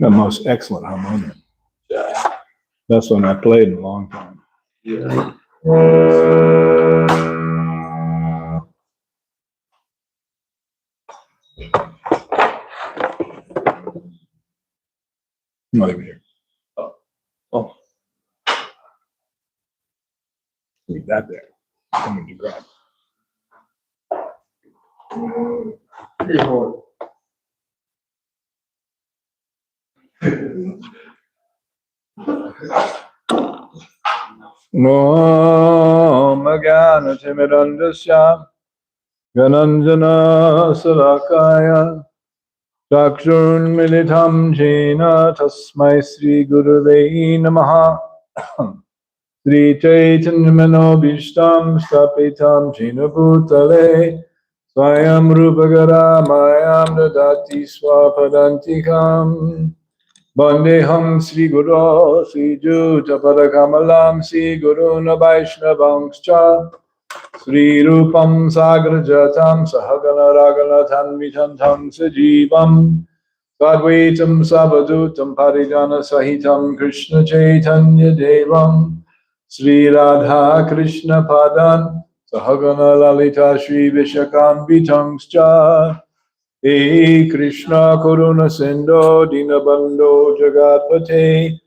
The most excellent harmonium. Yeah. That's one I played in a long time. Yeah. Not even here. Oh. Leave that there. Coming to grab. Om Agana Timidandasya Gananjana Salakaya Chakshun Militam Jena Tasmai Sri Gurave Namaha Sri Chaitanya Manobishtam Stapitam Jena Bhutale Swayam Rupagara Mayam Dadati Swapadantikam Vandeham Sri Guru Sri Juta Padakamalam Sri Guru Vaishnavangscha Sri Rupam Sagar Jatam Sahagana Ragana Tanvitantam Sajivam Sadvaitam Savadutam Parijana Sahitam Krishna Chaitanya Devam Sri Radha Krishna Padan Sahagana Lalita Sri Vishakam Vitangscha He Krishna Karuna Sindho Dinabandho Jagatpate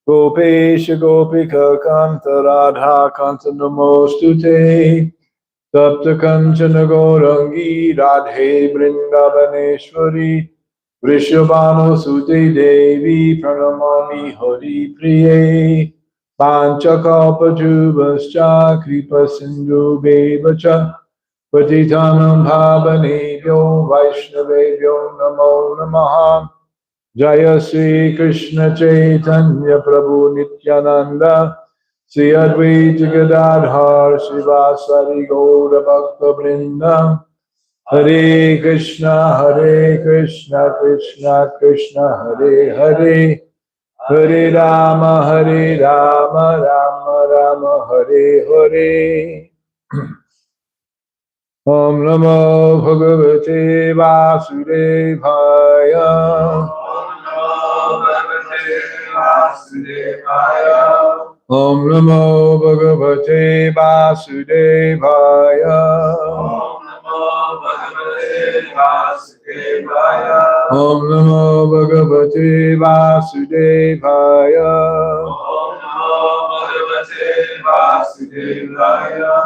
Gopesha Gopika Kanta Radha Kanta Namostute Sapta Kanchana Gaurangi Radhe Vrindavaneshwari Vrishabhanu Sute Devi Pranamami Hari Priye Panchakalpajubhascha kripa sindhu bevacha patitanam bhavanebhyo vaishnavebhyo namo namaha. Jaya Sri Krishna Chaitanya Prabhu Nityananda Sri Advaita Gadadhar Srivasari Gaura Bhakta Vrinda Hare Krishna Krishna Krishna Hare Hare Hare Rama Rama Rama Hare Hare. Om Namo Bhagavate Vasudevaya. Om Namo Bhagavate Vasudevaya. Om Namo Bhagavate Vasudevaya.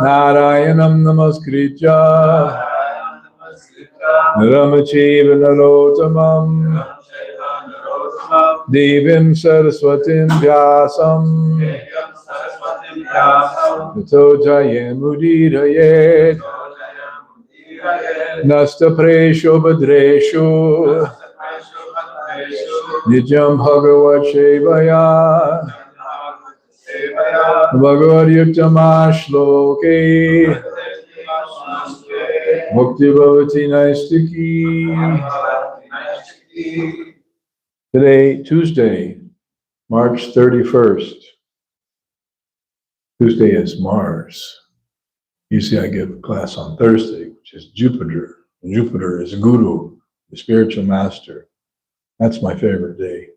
Narayanam Namaskritya Ramacheva Narotamam Devim Saraswatim Vyasam Tato Jayamudidayet Nasta Presho Badresho Nityam Bhagavad Shevaya Bhagavad Yuktamash Mukti Bhavati Naistiki. Today, Tuesday, March 31st. Tuesday is Mars. Usually I give a class on Thursday, which is Jupiter. Jupiter is Guru, the spiritual master. That's my favorite day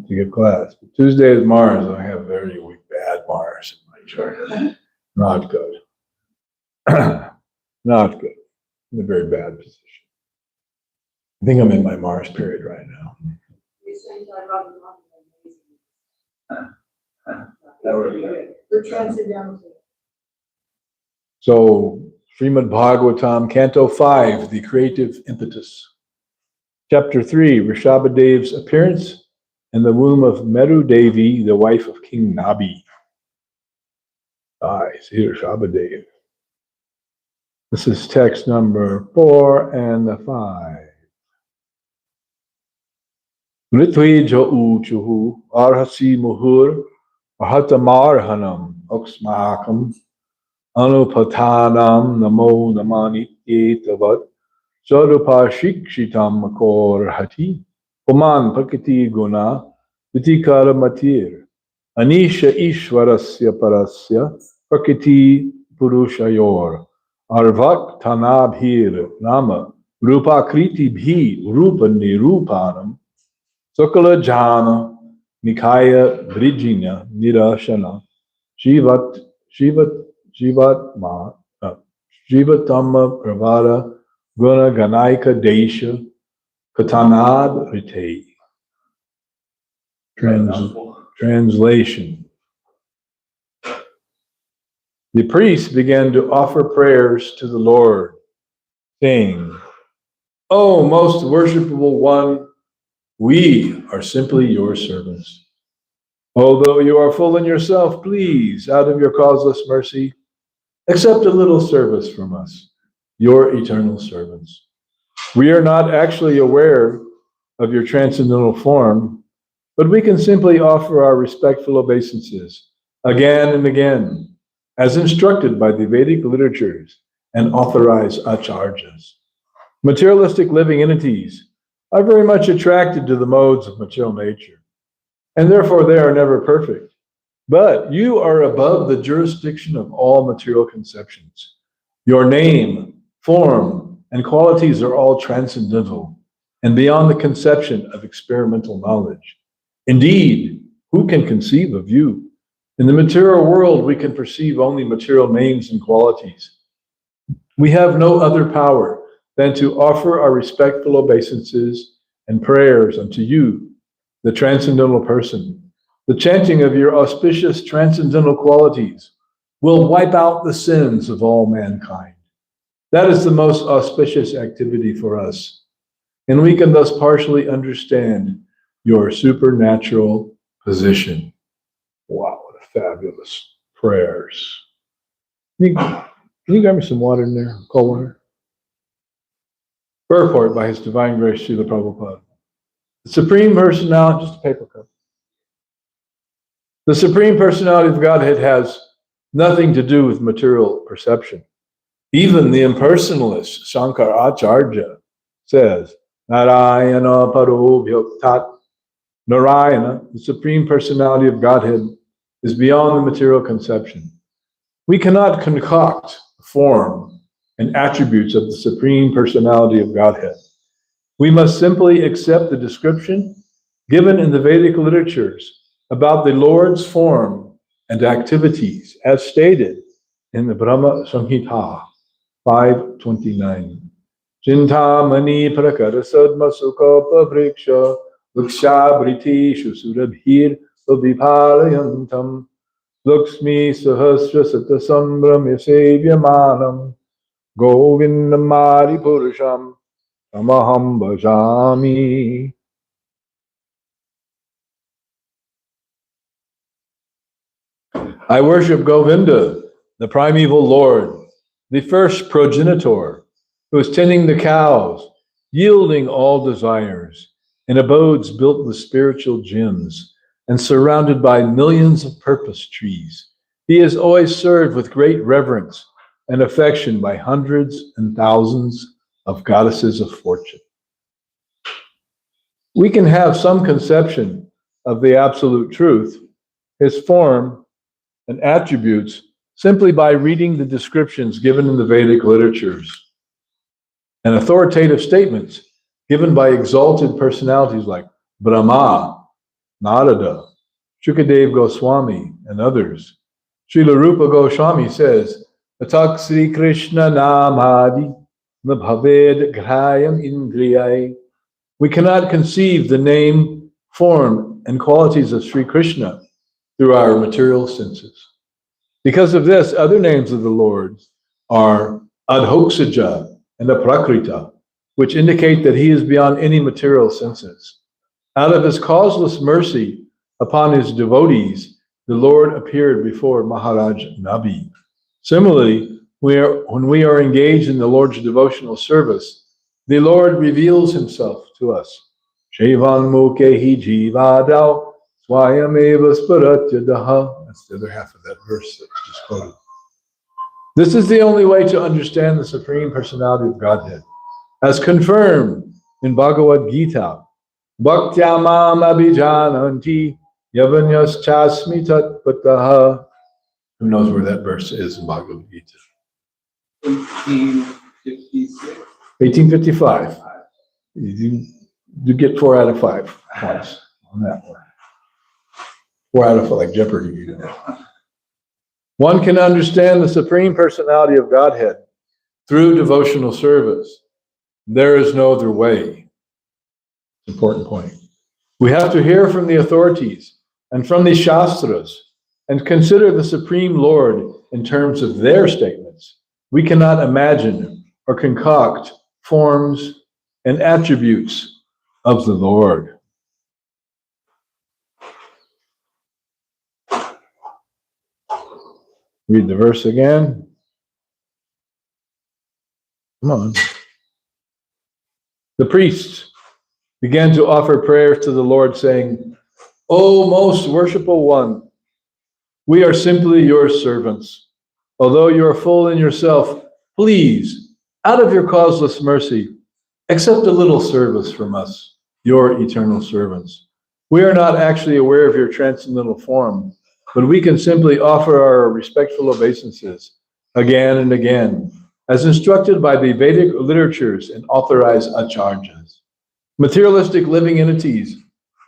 to give class. But Tuesday is Mars, and I have very weak, bad Mars in my chart. Not good. Not good. In a very bad position. I think I'm in my Mars period right now. So, Srimad Bhagavatam, Canto 5, The Creative Impetus. Chapter 3, Rishabhadev's appearance in the womb of Meru Devi, the wife of King Nabi. See Rishabhadev. This is text number 4 and 5. Ritve jo uchuhu arhasi muhur ahatamarhanam oksmakam anupatanam namo namani etavat sarupashikshitam makorhati puman pakiti guna vitikara matir anisha ishwarasya parasya prakiti purushayor arvak tanabhir nama rupakriti bhi rupa nirupanam Sukala Jana Nikaya Brijina Nirashana Jivatama Pravada Guna Ganaika Desha Katanad Rite. Translation. The priests began to offer prayers to the Lord, saying, O most worshipable one, we are simply your servants. Although you are full in yourself, please, out of your causeless mercy, accept a little service from us, your eternal servants. We are not actually aware of your transcendental form, but we can simply offer our respectful obeisances again and again, as instructed by the Vedic literatures and authorized acharyas. Materialistic living entities are very much attracted to the modes of material nature, and therefore they are never perfect. But you are above the jurisdiction of all material conceptions. Your name, form, and qualities are all transcendental and beyond the conception of experimental knowledge. Indeed, who can conceive of you? In the material world, we can perceive only material names and qualities. We have no other power than to offer our respectful obeisances and prayers unto you, the transcendental person. The chanting of your auspicious transcendental qualities will wipe out the sins of all mankind. That is the most auspicious activity for us, and we can thus partially understand your supernatural position. Wow, what a fabulous prayers. Can you grab me some water in there? Cold water? Purport by His Divine Grace, Srila Prabhupada. The Supreme Personality, just a paper cup. The Supreme Personality of Godhead has nothing to do with material perception. Even the impersonalist Shankaracharya says, Narayana Paro Bhyoktat. Narayana, the Supreme Personality of Godhead, is beyond the material conception. We cannot concoct form and attributes of the Supreme Personality of Godhead. We must simply accept the description given in the Vedic literatures about the Lord's form and activities as stated in the Brahma Samhita 5:29. Chintamani prakara sadma sukopa vriksha Lukshabhritishu surabhir abhipalayantam Luksmi sahasra satasambramya sevyamanam Govindamari purusham tamaham bhajami. I worship Govinda, the primeval Lord, the first progenitor, who is tending the cows, yielding all desires, in abodes built with spiritual gems, and surrounded by millions of purpose trees. He is always served with great reverence and affection by hundreds and thousands of goddesses of fortune. We can have some conception of the absolute truth, his form and attributes, simply by reading the descriptions given in the Vedic literatures and authoritative statements given by exalted personalities like Brahma, Narada, Shukadev Goswami, and others. Srila Rupa Goswami says, Atak Sri Krishna Namadi Nabhaved Grayam Indriyai. We cannot conceive the name, form, and qualities of Sri Krishna through our material senses. Because of this, other names of the Lord are Adhoksaja and Aprakrita, which indicate that he is beyond any material senses. Out of his causeless mercy upon his devotees, the Lord appeared before Maharaj Nabi. Similarly, when we are engaged in the Lord's devotional service, the Lord reveals himself to us. Shevan mukehi jivadau swayameva sparatyadaha. That's the other half of that verse that's just quoted. This is the only way to understand the Supreme Personality of Godhead, as confirmed in Bhagavad Gita. Bhaktyamam abhijananti yavanyas chasmi tatpataha. Who knows where that verse is in Bhagavad Gita? 1856. 1855. You get 4 out of 5 points on that one. 4 out of 5, like Jeopardy. You know. One can understand the Supreme Personality of Godhead through devotional service. There is no other way. Important point. We have to hear from the authorities and from the Shastras and consider the Supreme Lord in terms of their statements. We cannot imagine or concoct forms and attributes of the Lord. Read the verse again. Come on. The priests began to offer prayers to the Lord, saying, O most worshipful one, we are simply your servants. Although you are full in yourself, please, out of your causeless mercy, accept a little service from us, your eternal servants. We are not actually aware of your transcendental form, but we can simply offer our respectful obeisances again and again, as instructed by the Vedic literatures and authorized acharyas. Materialistic living entities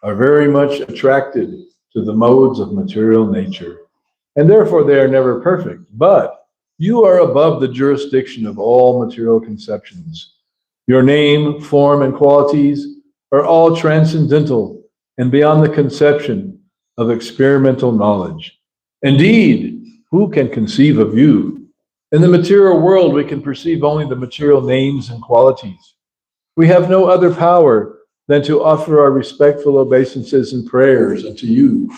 are very much attracted to the modes of material nature, and therefore they are never perfect. But you are above the jurisdiction of all material conceptions. Your name, form, and qualities are all transcendental and beyond the conception of experimental knowledge. Indeed, who can conceive of you? In the material world, we can perceive only the material names and qualities. We have no other power than to offer our respectful obeisances and prayers unto you,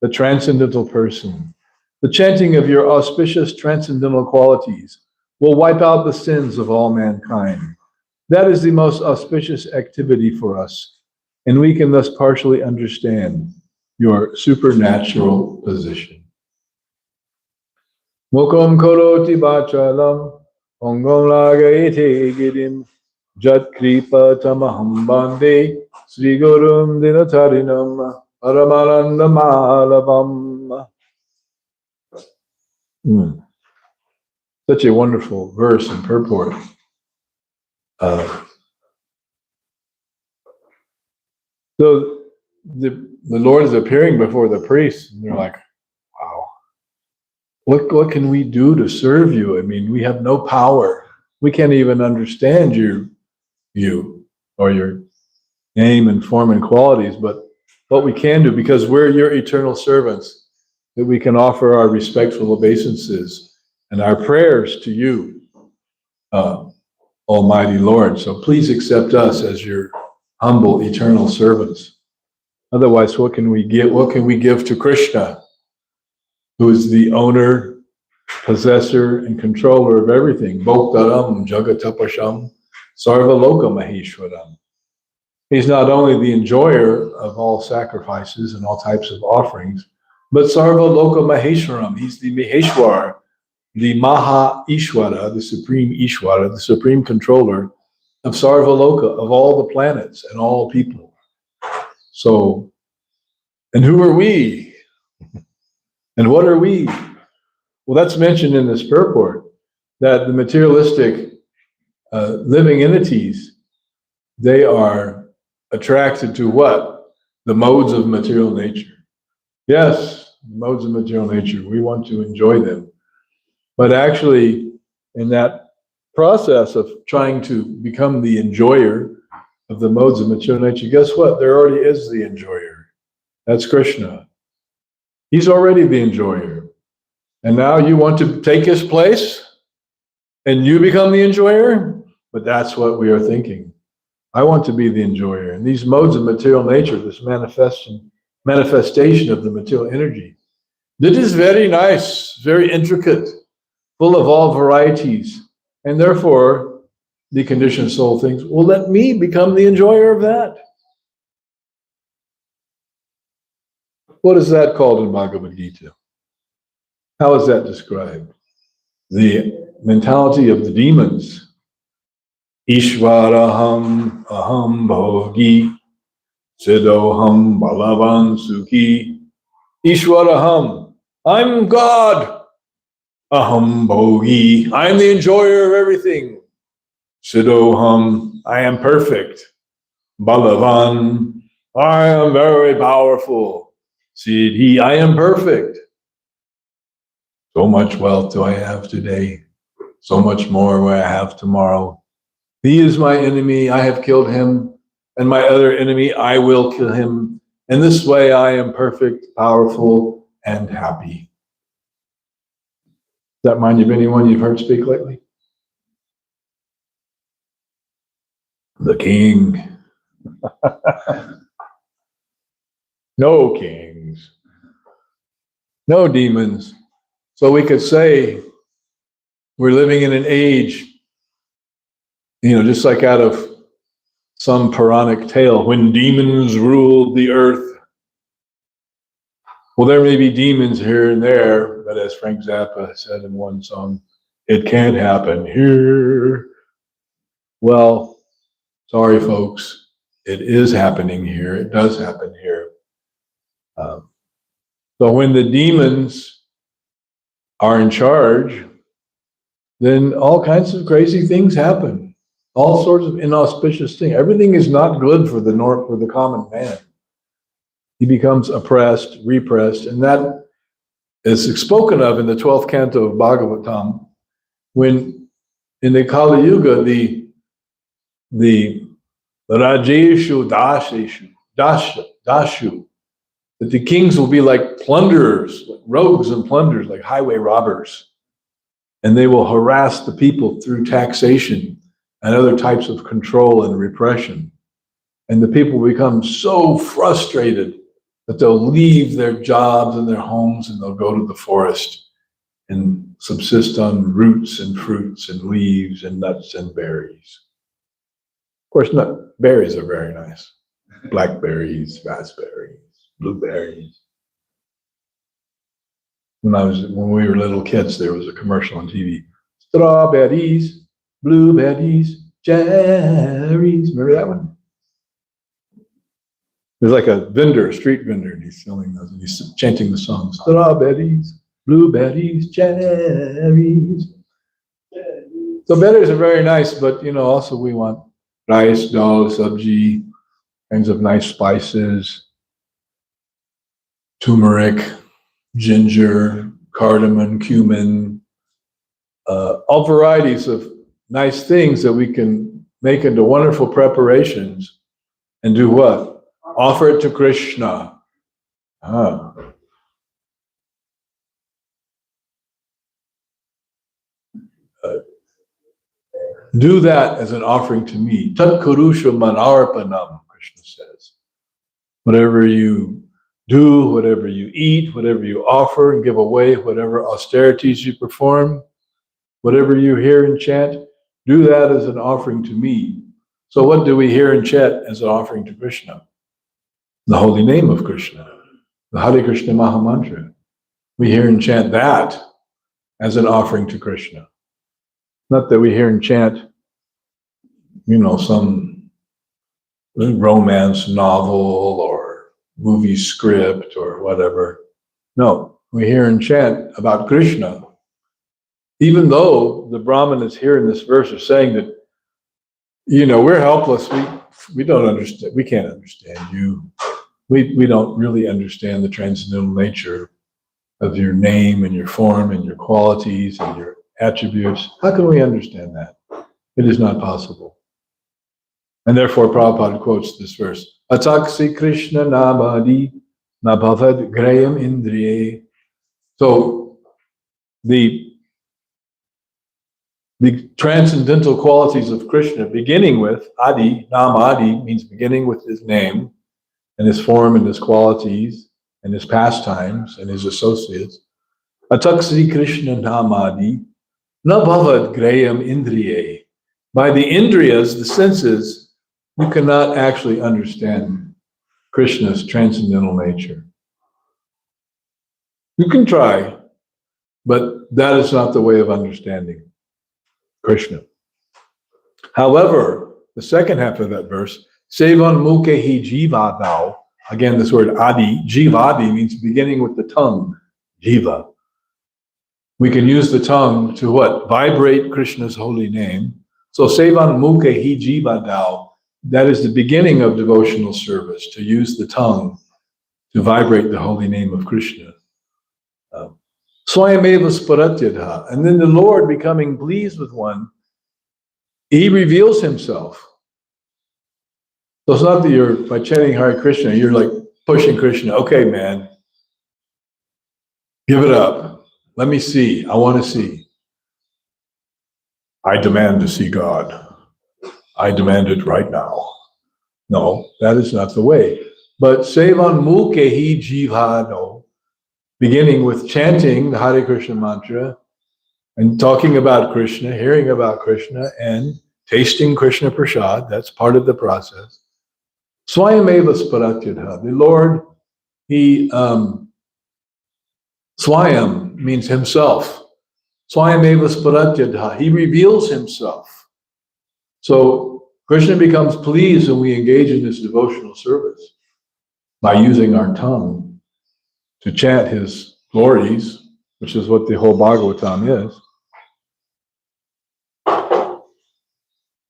the transcendental person, The chanting of your auspicious transcendental qualities will wipe out the sins of all mankind. That is the most auspicious activity for us, and we can thus partially understand your supernatural position. Mukham karoti bachalam, ongam lagaite girim, jat kripa tamaham bande, Sri Gurum dinatarinam, paramananda malavam. Such a wonderful verse and purport. So the Lord is appearing before the priests, and they're like, wow, what can we do to serve you? I mean, we have no power. We can't even understand you or your name and form and qualities, but what we can do, because we're your eternal servants, that we can offer our respectful obeisances and our prayers to you, Almighty Lord. So please accept us as your humble eternal servants. Otherwise, what can we give? What can we give to Krishna, who is the owner, possessor, and controller of everything? Bhoktaram jagatapasham sarva loka maheshwaram. He's not only the enjoyer of all sacrifices and all types of offerings, but sarva loka maheshwaram. He's the Maheshwar, the Maha Ishwara, the Supreme Ishwara, the Supreme Controller of sarva loka, of all the planets and all people. So, and who are we? And what are we? Well, that's mentioned in this purport, that the materialistic living entities, they are attracted to what? The modes of material nature. Yes, modes of material nature. We want to enjoy them. But actually, in that process of trying to become the enjoyer of the modes of material nature, guess what? There already is the enjoyer. That's Krishna. He's already the enjoyer. And now you want to take his place and you become the enjoyer? But that's what we are thinking. I want to be the enjoyer. And these modes of material nature, this manifestation of the material energy, that is very nice, very intricate, full of all varieties. And therefore, the conditioned soul thinks, well, let me become the enjoyer of that. What is that called in Bhagavad Gita? How is that described? The mentality of the demons. Ishvaraham aham bhogi siddhoham balavan sukhi. Ishvaraham, I'm God. Aham bhogi, I'm the enjoyer of everything. Siddhoham, I am perfect. Balavan, I am very powerful. Siddhi, I am perfect. So much wealth do I have today. So much more will I have tomorrow. He is my enemy, I have killed him. And my other enemy, I will kill him. And this way I am perfect, powerful, and happy. Does that remind you of anyone you've heard speak lately? The king. No kings. No demons. So we could say we're living in an age, just like out of some Puranic tale, when demons ruled the earth. Well, there may be demons here and there, but as Frank Zappa said in one song, it can't happen here. Well, sorry, folks. It is happening here. It does happen here. So when the demons are in charge, then all kinds of crazy things happen. All sorts of inauspicious things. Everything is not good for the common man. He becomes oppressed, repressed, and that is spoken of in the 12th canto of Bhagavatam, when in the Kali Yuga, the Rajeshu Dashu, that the kings will be like plunderers, like rogues and plunderers, like highway robbers. And they will harass the people through taxation and other types of control and repression. And the people become so frustrated that they'll leave their jobs and their homes and they'll go to the forest and subsist on roots and fruits and leaves and nuts and berries. Of course, berries are very nice. Blackberries, raspberries, blueberries. When we were little kids, there was a commercial on TV. Strawberries, blueberries, cherries. Remember that one? There's like a vendor, a street vendor, and he's selling those, and he's chanting the song. Strawberries, blueberries, cherries. So berries are very nice, but also we want rice, dal, sabji, kinds of nice spices, turmeric, ginger, cardamom, cumin, all varieties of nice things that we can make into wonderful preparations and do what? Offer it to Krishna. Do that as an offering to me. Tat kurusha manarpanam, Krishna says. Whatever you do, whatever you eat, whatever you offer and give away, whatever austerities you perform, whatever you hear and chant, do that as an offering to me. So what do we hear and chant as an offering to Krishna? The holy name of Krishna, the Hare Krishna Mahamantra. We hear and chant that as an offering to Krishna. Not that we hear and chant, some romance novel or movie script or whatever. No, we hear and chant about Krishna. Even though the Brahmanas here in this verse are saying that, we're helpless, we don't understand, we can't understand you. We don't really understand the transcendental nature of your name and your form and your qualities and your attributes. How can we understand that? It is not possible. And therefore Prabhupada quotes this verse, Ataksi Krishna Namadi Nabhavad Graham Indriye. So the transcendental qualities of Krishna, beginning with Adi, Nam Adi means beginning with his name and his form and his qualities and his pastimes and his associates. Ataksi Krishna Namadi Nabhavad Graham Indriye. By the indriyas, the senses, you cannot actually understand Krishna's transcendental nature. You can try, but that is not the way of understanding Krishna. However, the second half of that verse, Sevan Mukehi Jiva Thou, again this word Adi, Jivadi means beginning with the tongue, Jiva. We can use the tongue to what? Vibrate Krishna's holy name. So Sevan Mukehi Jiva Thou, that is the beginning of devotional service, to use the tongue to vibrate the holy name of Krishna. Swayameva Sparatyadha. And then the Lord, becoming pleased with one, he reveals himself. So it's not that by chanting Hare Krishna, you're like pushing Krishna. Okay, man, give it up. Let me see. I want to see. I demand to see God. I demand it right now. No, that is not the way. But Sevan Mukehi Jivano, beginning with chanting the Hare Krishna mantra and talking about Krishna, hearing about Krishna, and tasting Krishna Prasad, that's part of the process. Swayameva Sparatyadha, the Lord, he, Swayam means himself. Swayameva Sparatyadha, he reveals himself. So Krishna becomes pleased when we engage in this devotional service by using our tongue to chant his glories, which is what the whole Bhagavatam is.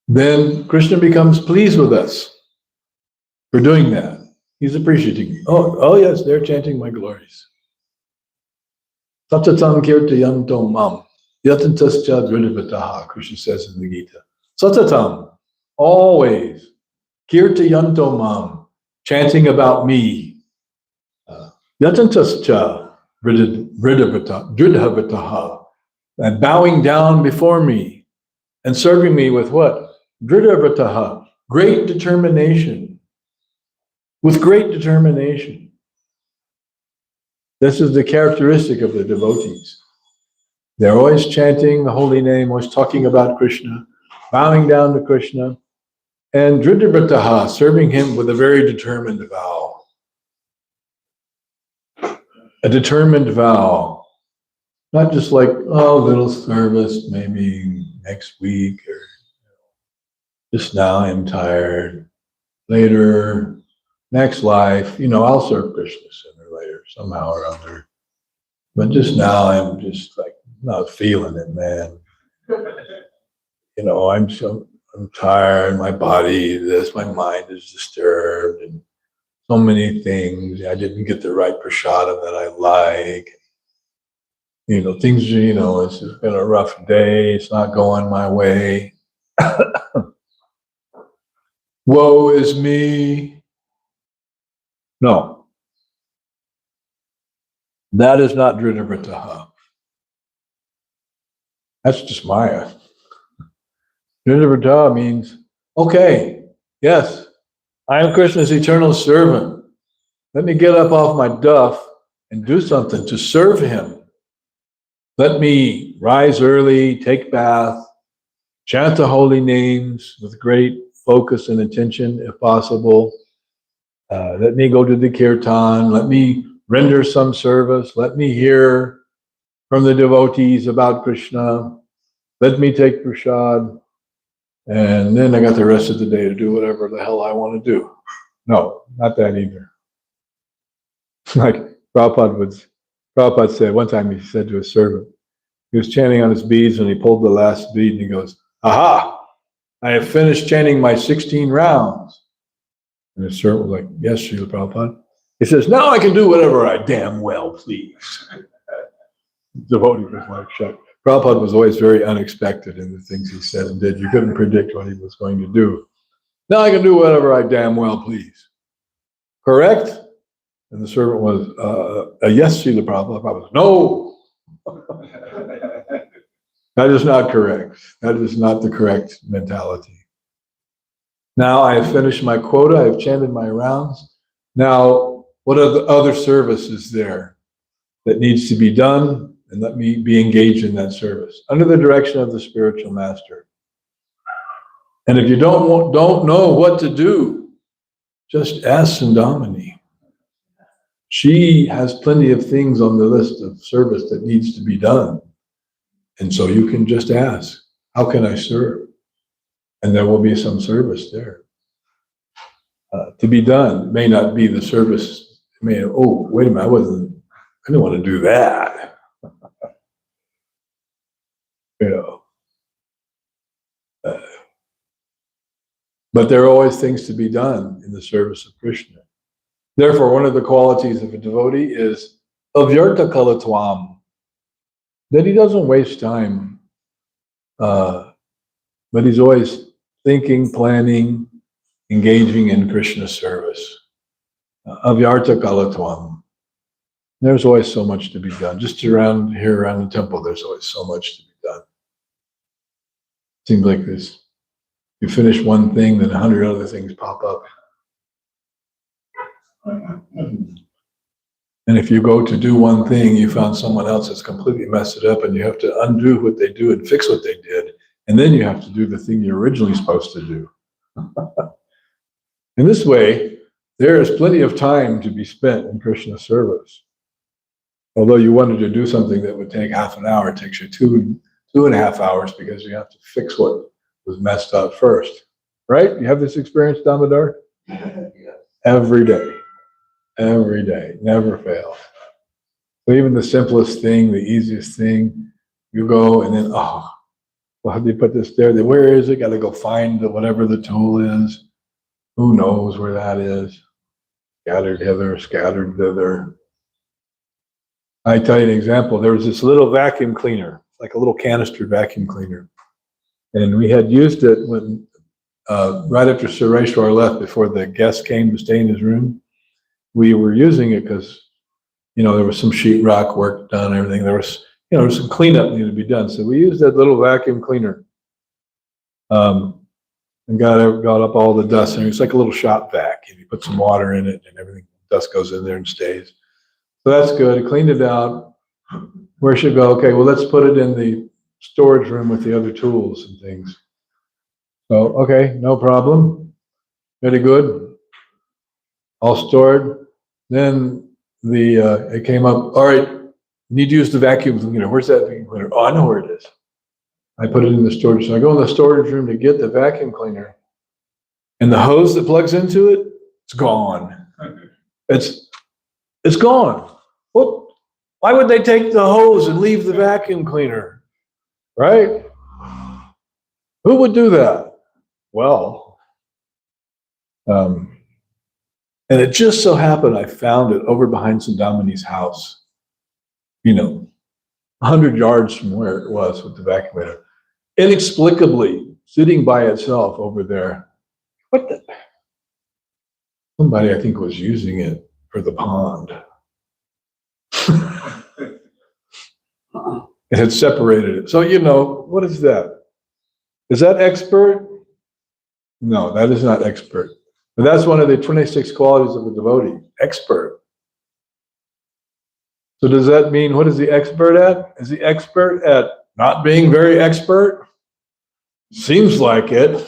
Then Krishna becomes pleased with us for doing that. He's appreciating. Oh yes, they're chanting my glories. Satatam kirtayanto mam yatantascha dridavataha, Krishna says in the Gita. Satatam, always, kirtayanto mam, chanting about me. Yatantascha dridavataha, and bowing down before me and serving me with what? Dridavataha, great determination. With great determination. This is the characteristic of the devotees. They're always chanting the holy name, always talking about Krishna, bowing down to Krishna, and Dhirodatta, serving him with a very determined vow. A determined vow. Not just like, oh, little service, maybe next week, or just now I'm tired. Later, next life, I'll serve Krishna sooner or later, somehow or other. But just now I'm just like not feeling it, man. I'm tired, my body, my mind is disturbed, and so many things. I didn't get the right prasadam that I like. Things, it's just been a rough day. It's not going my way. Woe is me. No. That is not Dhirodatta. That's just Maya. Dhirodatta means, okay, yes, I am Krishna's eternal servant. Let me get up off my duff and do something to serve him. Let me rise early, take bath, chant the holy names with great focus and attention, if possible. Let me go to the kirtan. Let me render some service. Let me hear from the devotees about Krishna. Let me take prasad. And then I got the rest of the day to do whatever the hell I want to do. No, not that either. Like Prabhupada said, one time he said to a servant, he was chanting on his beads and he pulled the last bead and he goes, aha, I have finished chanting my 16 rounds. And the servant was like, yes, Srila Prabhupada. He says, now I can do whatever I damn well please. The devotee was like, shut. Prabhupada was always very unexpected in the things he said and did. You couldn't predict what he was going to do. Now I can do whatever I damn well please. Correct? And the servant was, yes, Srila Prabhupada. Prabhupada was, no. That is not correct. That is not the correct mentality. Now I have finished my quota. I have chanted my rounds. Now, what are the other services there that needs to be done? And let me be engaged in that service under the direction of the spiritual master. And if you don't know what to do, just ask Sundamini. She has plenty of things on the list of service that needs to be done. And so you can just ask, how can I serve? And there will be some service there to be done. It may not be the service. It may, oh, wait a minute, I didn't want to do that. But there are always things to be done in the service of Krishna. Therefore, one of the qualities of a devotee is avyarta kalatvam, that he doesn't waste time, but he's always thinking, planning, engaging in Krishna service. Avyarta kalatvam. There's always so much to be done. Just around the temple, there's always so much to be done. Seems like this. You finish one thing, then 100 other things pop up. And if you go to do one thing, you found someone else that's completely messed it up, and you have to undo what they do and fix what they did. And then you have to do the thing you're originally supposed to do. In this way, there is plenty of time to be spent in Krishna service. Although you wanted to do something that would take half an hour, it takes you two and a half hours because you have to fix what was messed up first. Right? You have this experience, Damodar? Yes. Every day, never fails. So even the simplest thing, the easiest thing, you go and then, oh, well, how do you put this there? Then where is it? Got to go find whatever the tool is. Who knows where that is? Scattered hither, scattered thither. I tell you an example. There was this little vacuum cleaner, like a little canister vacuum cleaner. And we had used it when, right after Sureshwar left, before the guest came to stay in his room. We were using it because, there was some sheetrock work done, everything. There was some cleanup needed to be done. So we used that little vacuum cleaner and got up all the dust. And it's like a little shop vac. You put some water in it and everything, dust goes in there and stays. So that's good. I cleaned it out. Where should it go? Okay, well, let's put it in the storage room with the other tools and things. So, okay, no problem. Very good. All stored. Then it came up, all right, need to use the vacuum cleaner. Where's that vacuum cleaner? Oh, I know where it is. I put it in the storage. So I go in the storage room to get the vacuum cleaner. And the hose that plugs into it, it's gone. It's gone. What? Why would they take the hose and leave the vacuum cleaner? Right? Who would do that? Well, and it just so happened I found it over behind Sundamani's house, 100 yards from where it was with the vacuum cleaner. Inexplicably, sitting by itself over there. What the? Somebody, I think, was using it for the pond. It had separated it. So, what is that? Is that expert? No, that is not expert. But that's one of the 26 qualities of a devotee, expert. So does that mean, what is the expert at? Is the expert at not being very expert? Seems like it.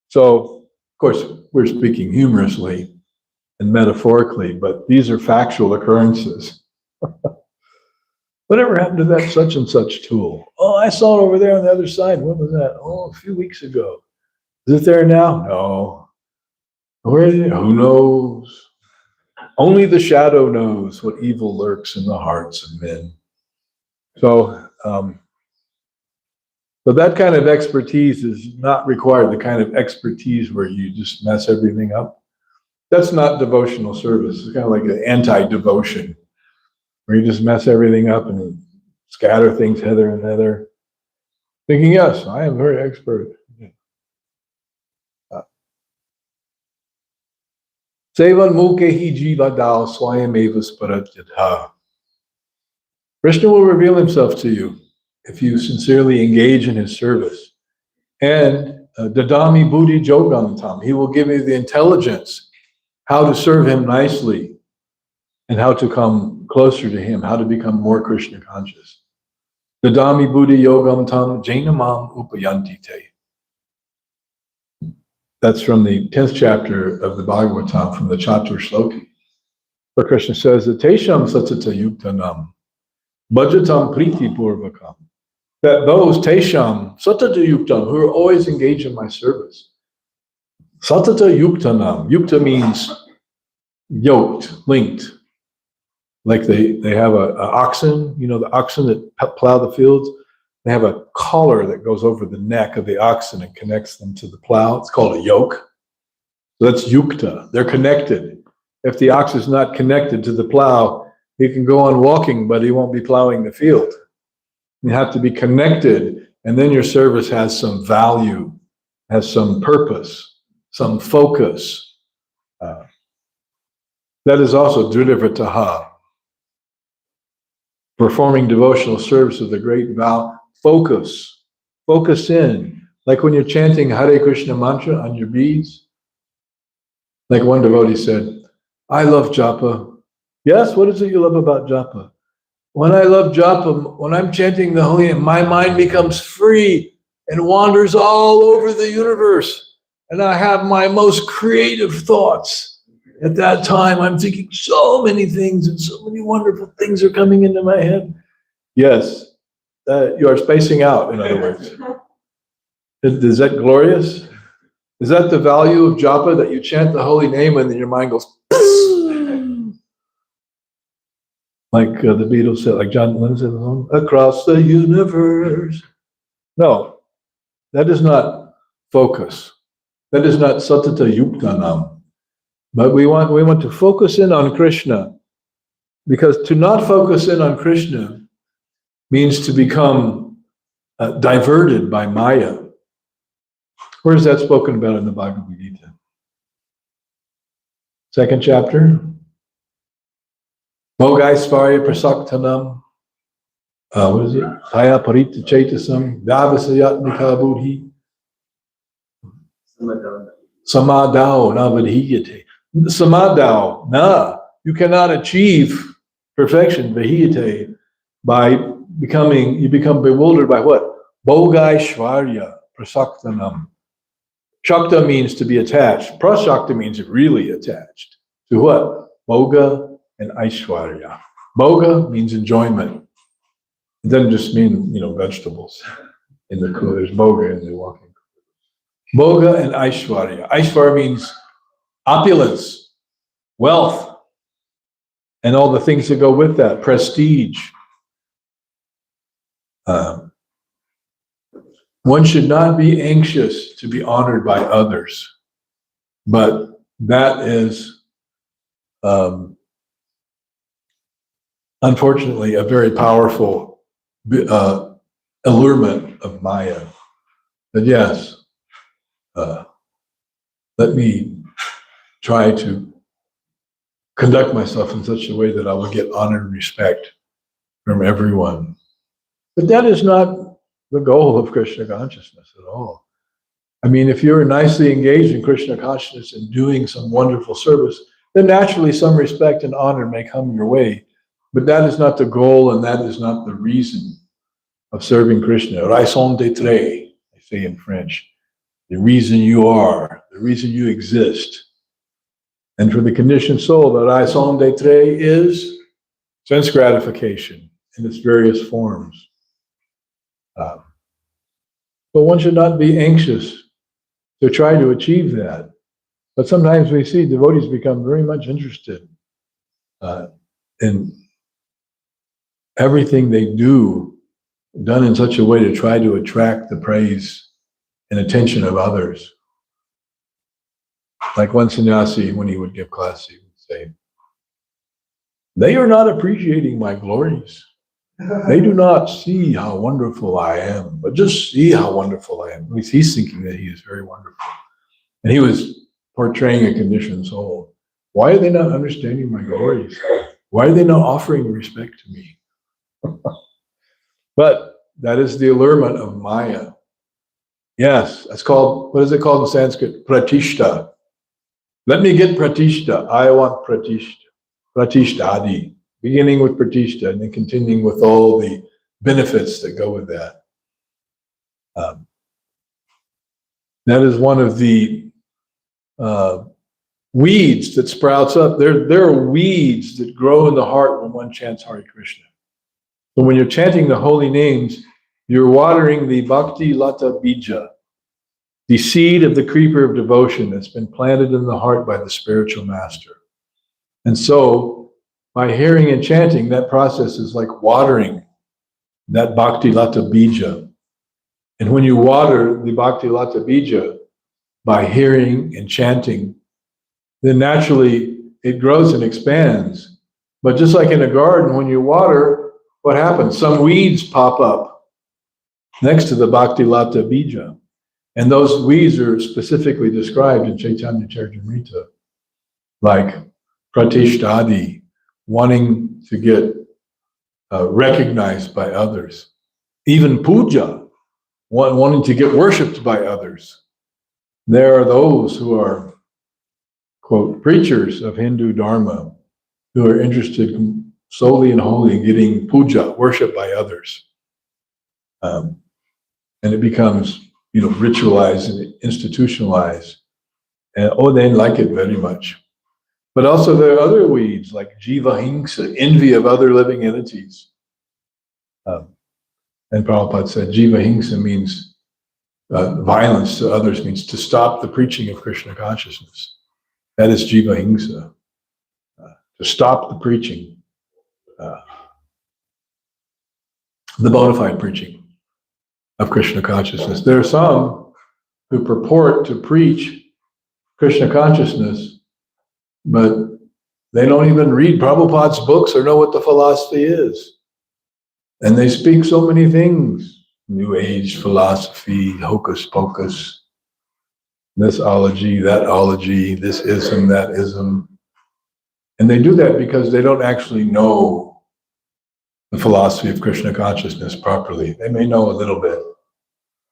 So, of course, we're speaking humorously and metaphorically, but these are factual occurrences. Whatever happened to that such and such tool? Oh, I saw it over there on the other side. When was that? Oh, a few weeks ago. Is it there now? No. Where is it? Who knows? Only the shadow knows what evil lurks in the hearts of men. So that kind of expertise is not required, the kind of expertise where you just mess everything up. That's not devotional service. It's kind of like an anti-devotion, where you just mess everything up and scatter things hither and thither, thinking, yes, I am very expert. Sevan mukehi jiva dao swayameva sparatyatha. Krishna will reveal himself to you if you sincerely engage in his service. And dadami buddhi jogantam. He will give you the intelligence how to serve him nicely and how to come closer to him, how to become more Krishna conscious. Dadami buddhi yogam tam jainamam upayanti te. That's from the 10th chapter of the Bhagavatam, from the Chatur Shloki, where Krishna says, Tesham satata yuktanam, bhajatam priti purvakam. That those Tesham satata yuktam, who are always engaged in my service. Satata yuktanam. Yukta means yoked, linked. Like they have a oxen, the oxen that plow the fields. They have a collar that goes over the neck of the oxen and connects them to the plow. It's called a yoke. So that's yukta. They're connected. If the ox is not connected to the plow, he can go on walking, but he won't be plowing the field. You have to be connected, and then your service has some value, has some purpose, some focus. That is also dhridavrataha. Performing devotional service with a great vow. Focus in. Like when you're chanting Hare Krishna mantra on your beads. Like one devotee said, I love japa. Yes, what is it you love about japa? When I love japa, when I'm chanting the holy name, my mind becomes free and wanders all over the universe. And I have my most creative thoughts. At that time, I'm thinking so many things and so many wonderful things are coming into my head. Yes. You are spacing out, in other words. Is that glorious? Is that the value of japa, that you chant the holy name and then your mind goes, like the Beatles said, like John Lennon said, across the universe? No, that is not focus. That is not satata yuktanam. But we want to focus in on Krishna, because to not focus in on Krishna means to become diverted by Maya. Where is that spoken about in the Bhagavad Gita? 2nd chapter. Mogaisvarya prasaktanam. What is it? Taya parita chetasam. Vyavasayatmika buddhi. Samadao navadhiyate. Samadao. You cannot achieve perfection, vihiyate, by you become bewildered by what? Bhogaishvarya prasaktanam. Shakta means to be attached. Prasakta means really attached. To what? Bhoga and Aishwarya. Bhoga means enjoyment. It doesn't just mean, vegetables in the cooler. There's Bhoga in the walking. Bhoga and Aishwarya. Aishwarya means opulence, wealth, and all the things that go with that, prestige. One should not be anxious to be honored by others, but that is, unfortunately, a very powerful allurement of Maya. But yes, let me try to conduct myself in such a way that I will get honor and respect from everyone. But that is not the goal of Krishna consciousness at all. I mean, if you're nicely engaged in Krishna consciousness and doing some wonderful service, then naturally some respect and honor may come your way. But that is not the goal, and that is not the reason of serving Krishna. Raison d'être, they say in French. The reason you are, the reason you exist. And for the conditioned soul, the raison d'être is sense gratification in its various forms. But one should not be anxious to try to achieve that. But sometimes we see devotees become very much interested in everything they do, done in such a way to try to attract the praise and attention of others. Like one sannyasi, when he would give class, he would say, "They are not appreciating my glories. They do not see how wonderful I am, but just see how wonderful I am." At least he's thinking that he is very wonderful. And he was portraying a conditioned soul. Why are they not understanding my glories? Why are they not offering respect to me? But that is the allurement of Maya. Yes, that's called, what is it called in Sanskrit? Pratishta. Let me get pratishta. I want pratishta. Pratishtadi. Beginning with pratishta and then continuing with all the benefits that go with that. That is one of the weeds that sprouts up. There are weeds that grow in the heart when one chants Hare Krishna. So when you're chanting the holy names, you're watering the bhakti lata bija, the seed of the creeper of devotion that's been planted in the heart by the spiritual master. And so, by hearing and chanting, that process is like watering that bhakti lata bija. And when you water the bhakti lata bija by hearing and chanting, then naturally it grows and expands. But just like in a garden, when you water, what happens? Some weeds pop up next to the bhakti lata bija. And those weeds are specifically described in Chaitanya Charitamrita, like pratishtadi, wanting to get recognized by others. Even puja, wanting to get worshipped by others. There are those who are, quote, preachers of Hindu Dharma, who are interested solely and wholly in getting puja, worship by others. And it becomes, ritualized and institutionalized. And they like it very much. But also there are other weeds like jiva hingsa, envy of other living entities. And Prabhupada said jiva hingsa means violence to others, means to stop the preaching of Krishna consciousness. That is jiva hingsa. To stop the preaching, the bona fide preaching of Krishna consciousness. There are some who purport to preach Krishna consciousness, but they don't even read Prabhupada's books or know what the philosophy is. And they speak so many things, New Age philosophy, hocus pocus, this ology, that ology, this ism, that ism. And they do that because they don't actually know the philosophy of Krishna consciousness properly. They may know a little bit,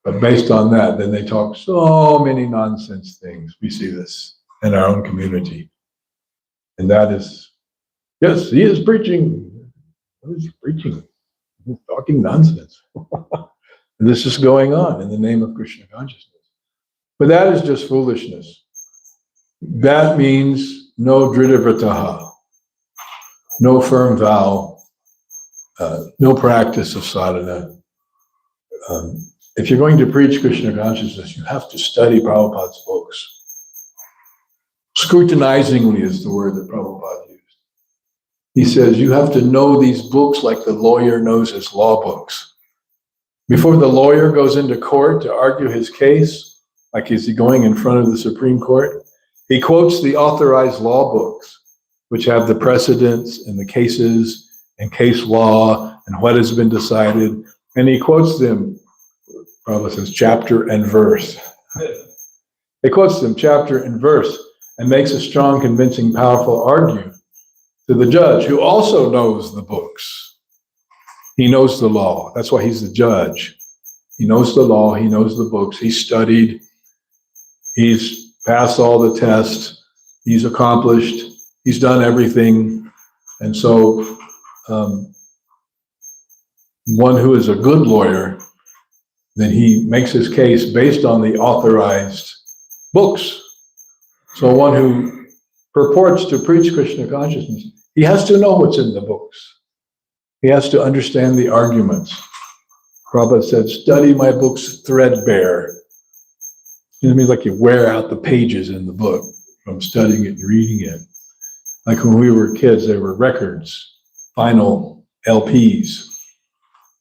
but based on that, then they talk so many nonsense things. We see this in our own community. And that is, yes, he is preaching What is he preaching? He's talking nonsense. And this is going on in the name of Krishna consciousness. But that is just foolishness. That means no dridhavrataha, no firm vow, no practice of sadhana. If you're going to preach Krishna consciousness, you have to study Prabhupada's books. Scrutinizingly is the word that Prabhupada used. He says you have to know these books like the lawyer knows his law books. Before the lawyer goes into court to argue his case, like is he going in front of the Supreme Court, he quotes the authorized law books, which have the precedents and the cases and case law and what has been decided. And he quotes them, Prabhupada says, chapter and verse. He quotes them chapter and verse and makes a strong, convincing, powerful argument to the judge, who also knows the books. He knows the law. That's why he's the judge. He knows the law. He knows the books. He's studied. He's passed all the tests. He's accomplished. He's done everything. And so one who is a good lawyer, then he makes his case based on the authorized books. So one who purports to preach Krishna consciousness, he has to know what's in the books. He has to understand the arguments. Prabhupada said, study my books threadbare. It means like you wear out the pages in the book from studying it and reading it. Like when we were kids, there were records, vinyl LPs.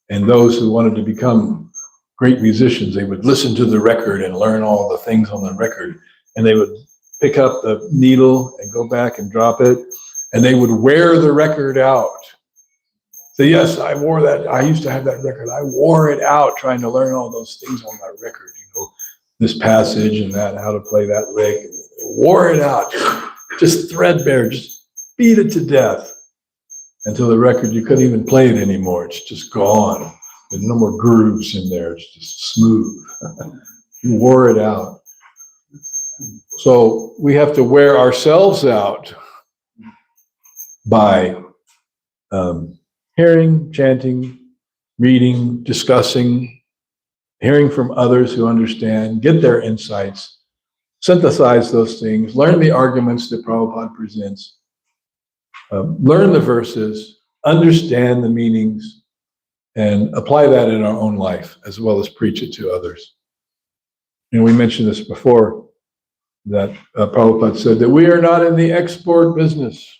And those who wanted to become great musicians, they would listen to the record and learn all the things on the record. And they would pick up the needle and go back and drop it. And they would wear the record out. So yes, I wore that. I used to have that record. I wore it out trying to learn all those things on that record. You know, this passage and that, how to play that lick. Wore it out. Just threadbare. Just beat it to death. Until the record, you couldn't even play it anymore. It's just gone. There's no more grooves in there. It's just smooth. You wore it out. So we have to wear ourselves out by hearing, chanting, reading, discussing, hearing from others who understand, get their insights, synthesize those things, learn the arguments that Prabhupada presents, learn the verses, understand the meanings, and apply that in our own life, as well as preach it to others. And we mentioned this before, that Prabhupada said that we are not in the export business.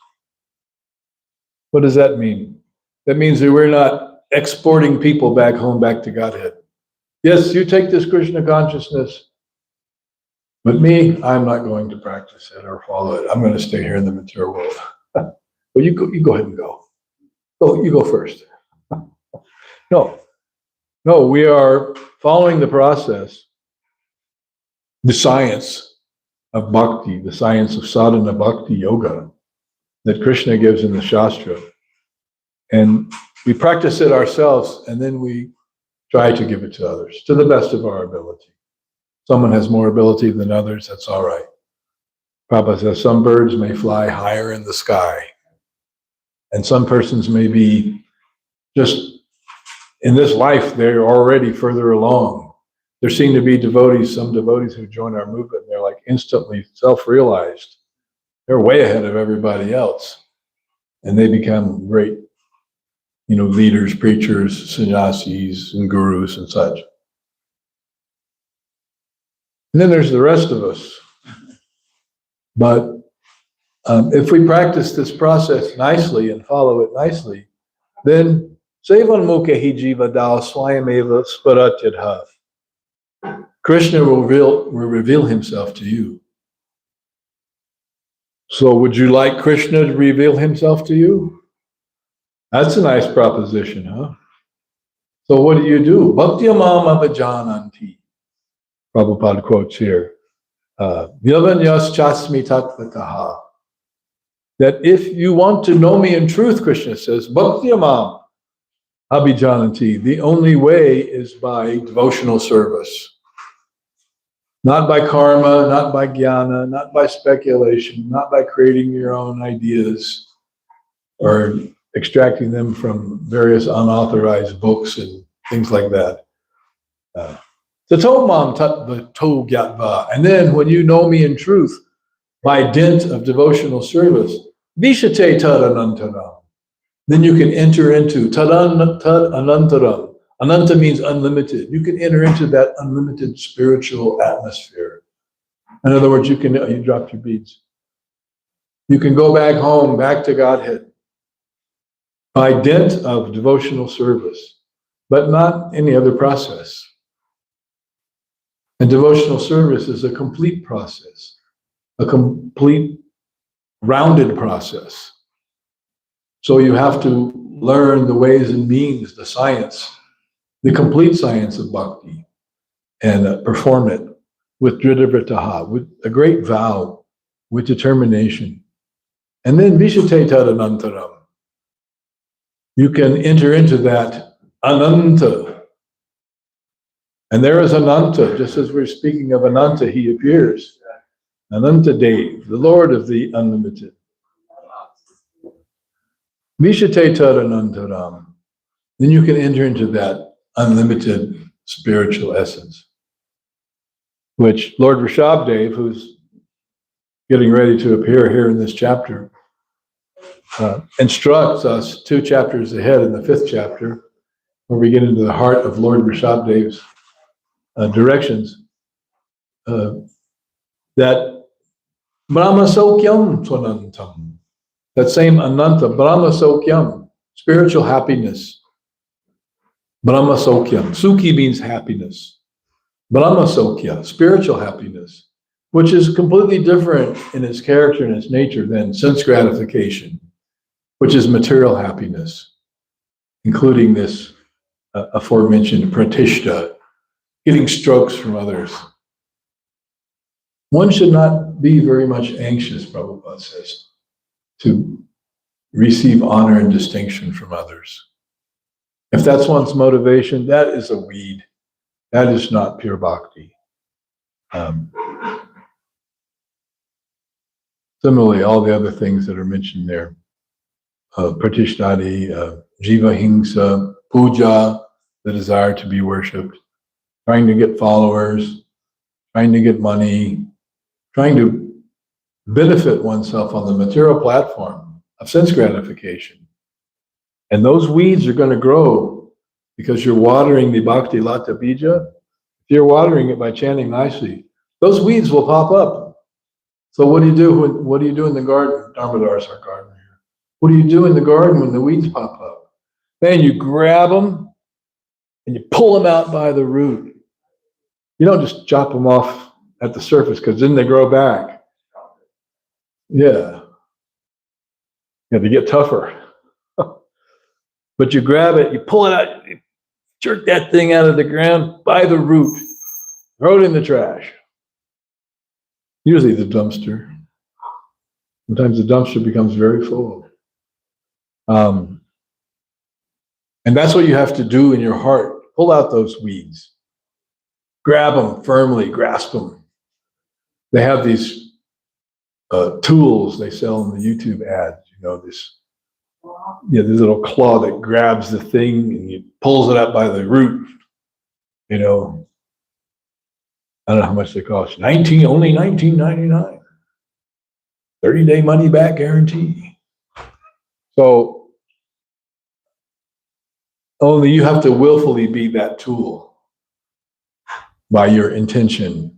What does that mean? That means that we're not exporting people back home, back to Godhead. Yes, you take this Krishna consciousness, but me, I'm not going to practice it or follow it. I'm going to stay here in the material world. Well, you go ahead and go. Oh, you go first. No, we are following the process, the science of bhakti, the science of sadhana bhakti yoga that Krishna gives in the Shastra. And we practice it ourselves, and then we try to give it to others to the best of our ability. Someone has more ability than others, that's all right. Prabhupada says some birds may fly higher in the sky, and some persons may be just in this life, they're already further along. There seem to be some devotees who join our movement, they're like instantly self-realized. They're way ahead of everybody else. And they become great, leaders, preachers, sannyasis, and gurus and such. And then there's the rest of us. But if we practice this process nicely and follow it nicely, then Sevanmukhi jiva dao swayameva sparatyadha. Krishna will reveal himself to you. So would you like Krishna to reveal himself to you? That's a nice proposition, huh? So what do? Bhaktyamam abhajananti. Prabhupada quotes here. Vyavanyas chasmi tatvataha. That if you want to know me in truth, Krishna says, Bhaktyamam abhijananti. The only way is by devotional service. Not by karma, not by jnana, not by speculation, not by creating your own ideas or extracting them from various unauthorized books and things like that. Tatomam tat vato gyatva. And then when you know me in truth, by dint of devotional service, vishate tad anantaram. Then you can enter into tad anantaram. Ananta means unlimited. You can enter into that unlimited spiritual atmosphere. In other words, you dropped your beads. You can go back home, back to Godhead, by dint of devotional service, but not any other process. And devotional service is a complete process, a complete rounded process. So you have to learn the ways and means, the science, the complete science of bhakti, and perform it with Dhirodatta, with a great vow, with determination. And then vishate tadanantaram. You can enter into that ananta. And there is Ananta, just as we're speaking of Ananta, he appears. Ananta Dev, the Lord of the unlimited. Vishate tadanantaram. Then you can enter into that unlimited spiritual essence, which Lord Rishabdev, who's getting ready to appear here in this chapter, instructs us 2 chapters ahead in the 5th chapter, where we get into the heart of Lord Rishabdev's directions, that Brahma Sokyam Swanantam, that same Ananta, Brahma Sokyam, spiritual happiness. Brahma Sokyam, Sukhi means happiness. Brahma Sokya, spiritual happiness, which is completely different in its character and its nature than sense gratification, which is material happiness, including this aforementioned pratishta, getting strokes from others. One should not be very much anxious, Prabhupada says, to receive honor and distinction from others. If that's one's motivation, that is a weed. That is not pure bhakti. Similarly, all the other things that are mentioned there, pratishtadi, jiva hingsa, puja, the desire to be worshipped, trying to get followers, trying to get money, trying to benefit oneself on the material platform of sense gratification. And those weeds are going to grow because you're watering the bhakti lata bija. If you're watering it by chanting nicely, those weeds will pop up. So what do you do in the garden? Damodar is our gardener here. What do you do in the garden when the weeds pop up? Man, you grab them and you pull them out by the root. You don't just chop them off at the surface, because then they grow back. Yeah. Yeah, they get tougher. But you grab it, you pull it out, you jerk that thing out of the ground by the root, throw it in the trash. Usually the dumpster. Sometimes the dumpster becomes very full. And that's what you have to do in your heart. Pull out those weeds. Grab them firmly, grasp them. They have these tools they sell in the YouTube ads, this little claw that grabs the thing and you pulls it up by the root. I don't know how much they cost. Only $19.99. 30-day money back guarantee. So only you have to willfully be that tool by your intention.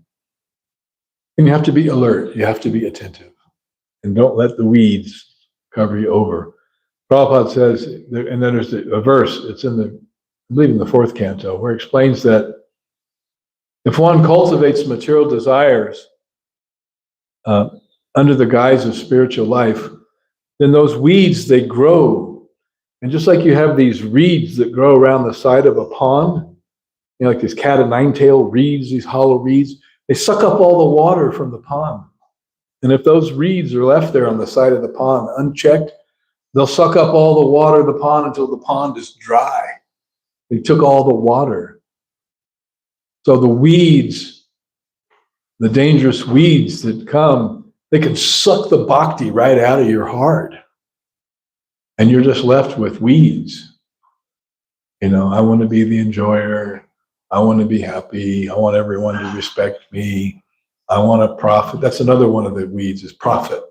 And you have to be alert. You have to be attentive. And don't let the weeds cover you over. Prabhupada says, and then there's a verse, it's I believe in the 4th canto, where it explains that if one cultivates material desires under the guise of spiritual life, then those weeds, they grow. And just like you have these reeds that grow around the side of a pond, like these cat o' nine-tail reeds, these hollow reeds, they suck up all the water from the pond. And if those reeds are left there on the side of the pond unchecked, they'll suck up all the water in the pond until the pond is dry. They took all the water. So the weeds, the dangerous weeds that come, they can suck the bhakti right out of your heart. and you're just left with weeds. You know, I want to be the enjoyer. I want to be happy. I want everyone to respect me. I want to profit. That's another one of the weeds, is profit.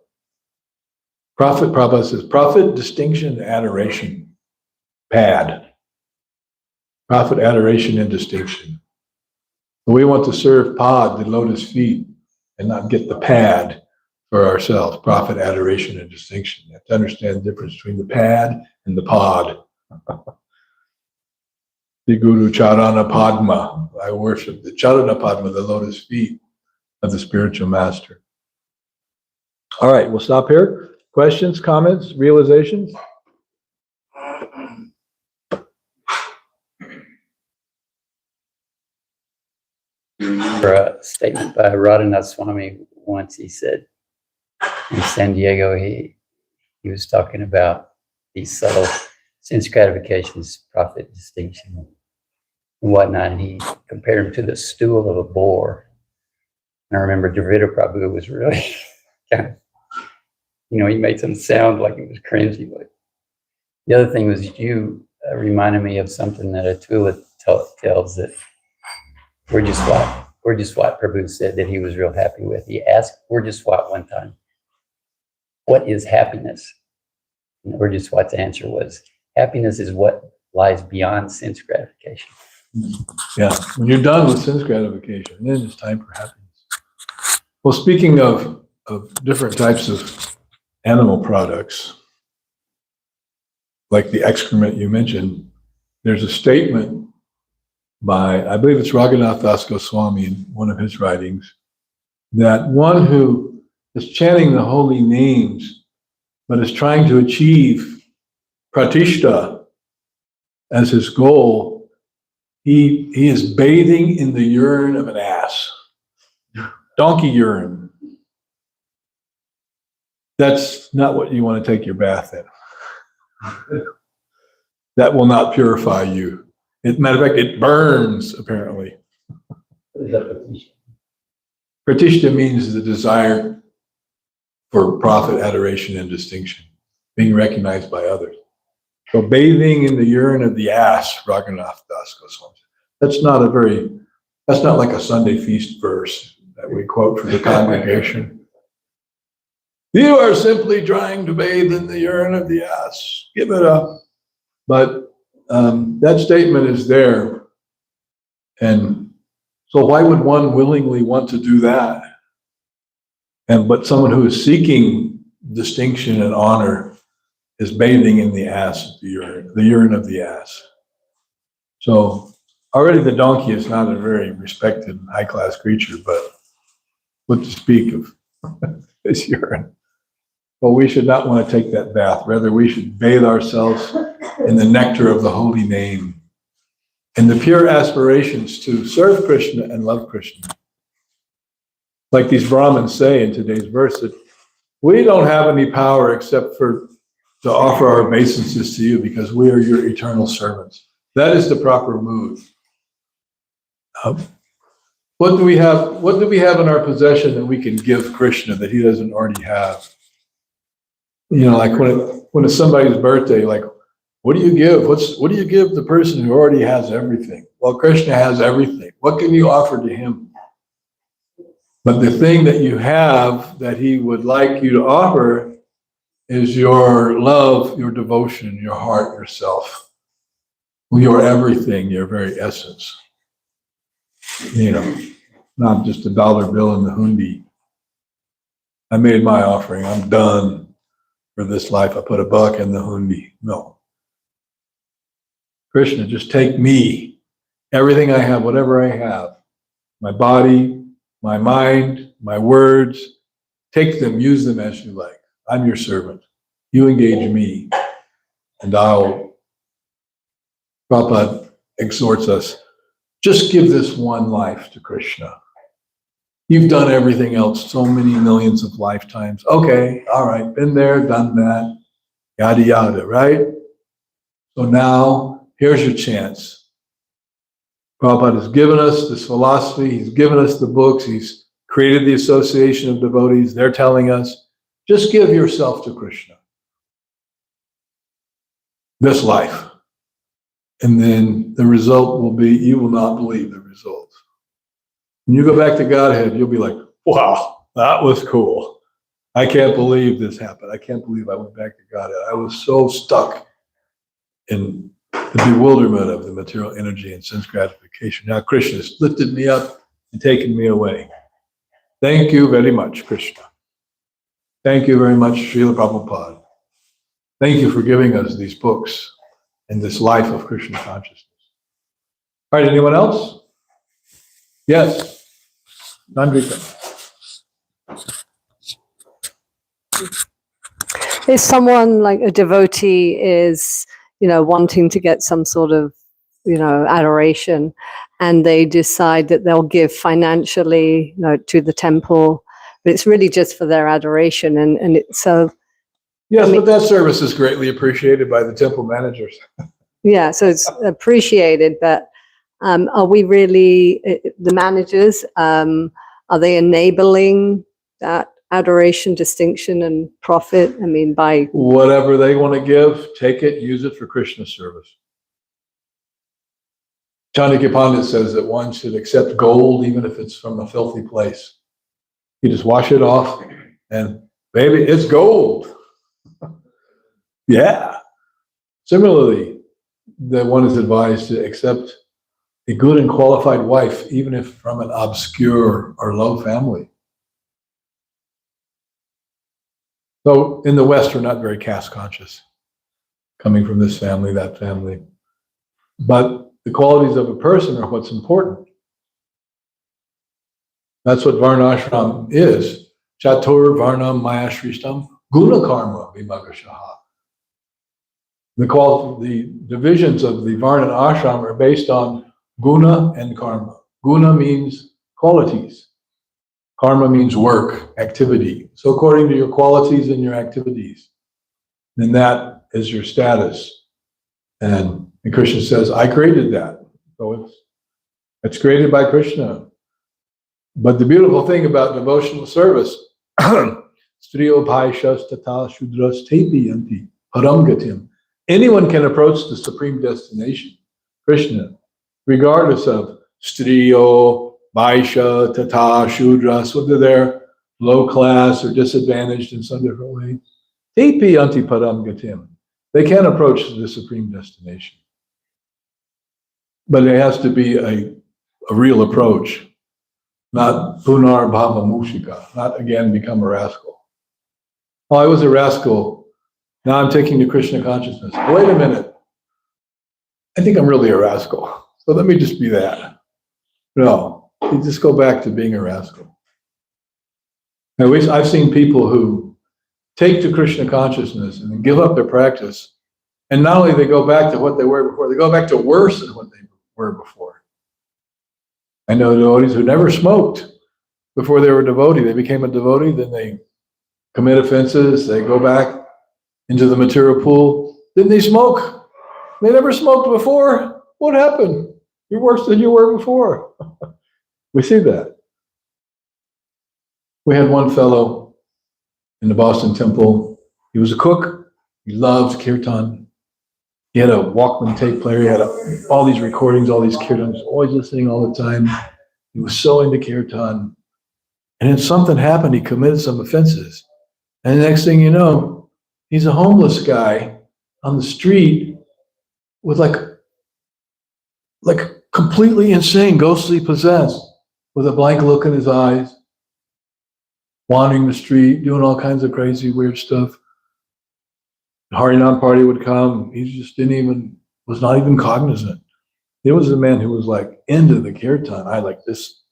Profit, Prabhupada says, profit, distinction, adoration. Pad. Profit, adoration, and distinction. We want to serve Pad, the lotus feet, and not get the pad for ourselves. Profit, adoration, and distinction. You have to understand the difference between the pad and the pod. The Guru Charana Padma. I worship the Charana Padma, the lotus feet of the spiritual master. All right, we'll stop here. Questions, comments, realizations? For a statement by Radhanath Swami once, he said in San Diego, he was talking about these subtle sense gratifications, profit, distinction, and whatnot, and he compared them to the stool of a boar. And I remember Dhirodatta Prabhu was really kind of, you know, he made some sound like it was cringy. But the other thing was you reminded me of something that Atula tells, that Gurjaswat Prabhu said that he was real happy with. He asked Gurjaswat one time, what is happiness? And Gurjaswat's answer was, happiness is what lies beyond sense gratification. Yeah, when you're done with sense gratification, then it's time for happiness. Well, speaking of different types of animal products, like the excrement you mentioned, there's a statement by, I believe it's Raghunath Das Goswami in one of his writings, that one who is chanting the holy names but is trying to achieve pratishta as his goal, he is bathing in the urine of an ass, donkey urine. That's not what you want to take your bath in. That will not purify you. Matter of fact, it burns, apparently. Pratishta means the desire for profit, adoration, and distinction, being recognized by others. So bathing in the urine of the ass, Raghunath Das Goswami. That's not like a Sunday feast verse that we quote for the congregation. You are simply trying to bathe in the urine of the ass. Give it up. But that statement is there. And so why would one willingly want to do that? But someone who is seeking distinction and honor is bathing in the ass, the urine of the ass. So already the donkey is not a very respected high-class creature, but what to speak of his urine? Well, we should not want to take that bath. Rather, we should bathe ourselves in the nectar of the holy name, in the pure aspirations to serve Krishna and love Krishna. Like these Brahmins say in today's verse, that we don't have any power except to offer our obeisances to you because we are your eternal servants. That is the proper mood. What do we have? What do we have in our possession that we can give Krishna that he doesn't already have? You know, like when it's somebody's birthday, like, what do you give? What do you give the person who already has everything? Well, Krishna has everything. What can you offer to him? But the thing that you have that he would like you to offer is your love, your devotion, your heart, yourself, your everything, your very essence. You know, not just a dollar bill in the hundi. I made my offering. I'm done for this life. I put $1 in the hundi. No. Krishna, just take me, everything I have, whatever I have, my body, my mind, my words, take them, use them as you like. I'm your servant. You engage me, and Prabhupada exhorts us, just give this one life to Krishna. You've done everything else so many millions of lifetimes. Okay, all right, been there, done that, yada, yada, right? So now, here's your chance. Prabhupada has given us this philosophy. He's given us the books. He's created the association of devotees. They're telling us, just give yourself to Krishna. this life. And then the result will be, you will not believe the results. When you go back to Godhead, you'll be like, wow, that was cool. I can't believe this happened. I can't believe I went back to Godhead. I was so stuck in the bewilderment of the material energy and sense gratification. Now Krishna has lifted me up and taken me away. Thank you very much, Krishna. Thank you very much, Srila Prabhupada. Thank you for giving us these books and this life of Krishna consciousness. All right, anyone else? Yes, Nandrika. If someone like a devotee is, wanting to get some sort of, adoration, and they decide that they'll give financially, to the temple, but it's really just for their adoration, and it's so. Yes, but that service is greatly appreciated by the temple managers. Yeah, so it's appreciated, but are we really, the managers, are they enabling that adoration, distinction, and profit? I mean, by whatever they want to give, take it, use it for Krishna service. Chandakya Pandit says that one should accept gold even if it's from a filthy place. You just wash it off and baby, it's gold. Yeah. Similarly, that one is advised to accept a good and qualified wife, even if from an obscure or low family. So in the West, we're not very caste conscious, coming from this family, that family. But the qualities of a person are what's important. That's what Varnashram is. Chatur Varnam Maya Shrishtam Guna Karma Vimagashaha. The divisions of the Varna and Ashram are based on guna and karma. Guna means qualities. Karma means work, activity. So according to your qualities and your activities, then that is your status. And Krishna says, I created that. So it's created by Krishna. But the beautiful thing about devotional service, Striyo Bhaishas Tata Shudras Tepi Yanti Param Gatim. Anyone can approach the supreme destination, Krishna, regardless of Striyo, Vaishya, Tata, Shudras, whether they're low class or disadvantaged in some different way. Tepi Yanti Param Gatim. They can approach the supreme destination. But it has to be a real approach, not punar bhava mushika, not again become a rascal. Oh, I was a rascal. Now I'm taking to Krishna consciousness. Wait a minute. I think I'm really a rascal. So let me just be that. No, you just go back to being a rascal. I've seen people who take to Krishna consciousness and give up their practice. And not only they go back to what they were before, they go back to worse than what they were before. I know devotees who never smoked before they were a devotee. They became a devotee, then they commit offenses, they go back into the material pool. Then they smoke. They never smoked before. What happened? You're worse than you were before. We see that. We had one fellow in the Boston temple. He was a cook. He loved kirtan. He had a Walkman tape player. He had all these recordings, all these kirtans, always listening all the time. He was so into kirtan. And then something happened. He committed some offenses. And the next thing you know, he's a homeless guy on the street with like completely insane, ghostly possessed, with a blank look in his eyes, wandering the street, doing all kinds of crazy, weird stuff. The Harinam party would come. He just was not even cognizant. There was a man who was like into the kirtan. I like this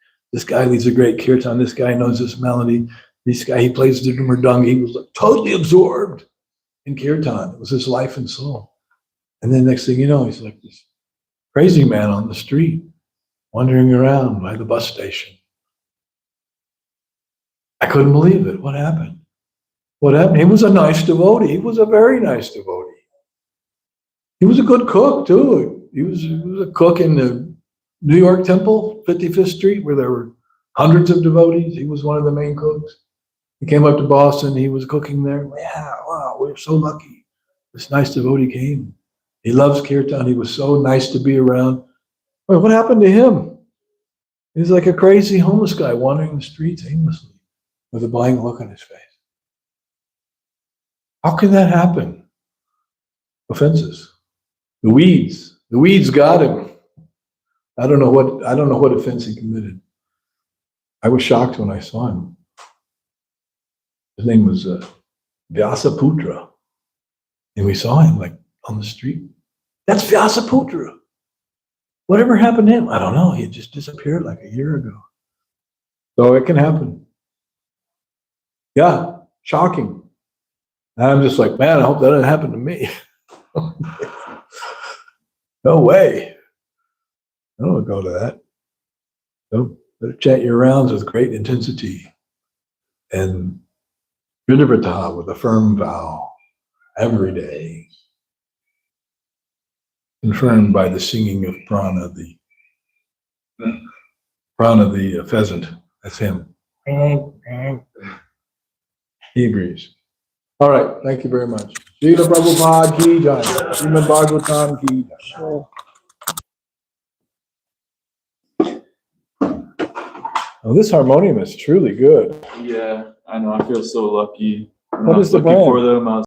guy leads a great kirtan. This guy knows this melody. This guy, he plays the mridanga. He was like totally absorbed in kirtan. It was his life and soul. And then next thing you know, he's like this crazy man on the street, wandering around by the bus station. I couldn't believe it. What happened? What happened? He was a nice devotee. He was a very nice devotee. He was a good cook too. He was a cook in the New York Temple, 55th Street, where there were hundreds of devotees. He was one of the main cooks. He came up to Boston. He was cooking there. Yeah, wow, we were so lucky. This nice devotee came. He loves kirtan. He was so nice to be around. Well, what happened to him? He's like a crazy homeless guy wandering the streets aimlessly with a blank look on his face. How can that happen? Offenses. The weeds got him. I don't know what offense he committed. I was shocked when I saw him. His name was Vyasaputra. And we saw him like on the street. That's Vyasaputra. Whatever happened to him? I don't know. He had just disappeared like a year ago. So it can happen. Yeah, shocking. And I'm just like, man, I hope that doesn't happen to me. No way. I don't want to go to that. So better chant your rounds with great intensity and Dhirodatta with a firm vow every day, confirmed by the singing of Prana, the pheasant. That's him. He agrees. All right, thank you very much. Srila Prabhupada ki jai. Srimad Bhagavatam ki jai. Oh, this harmonium is truly good. Yeah, I know. I feel so lucky. I'm What not is the looking brand? for them. I was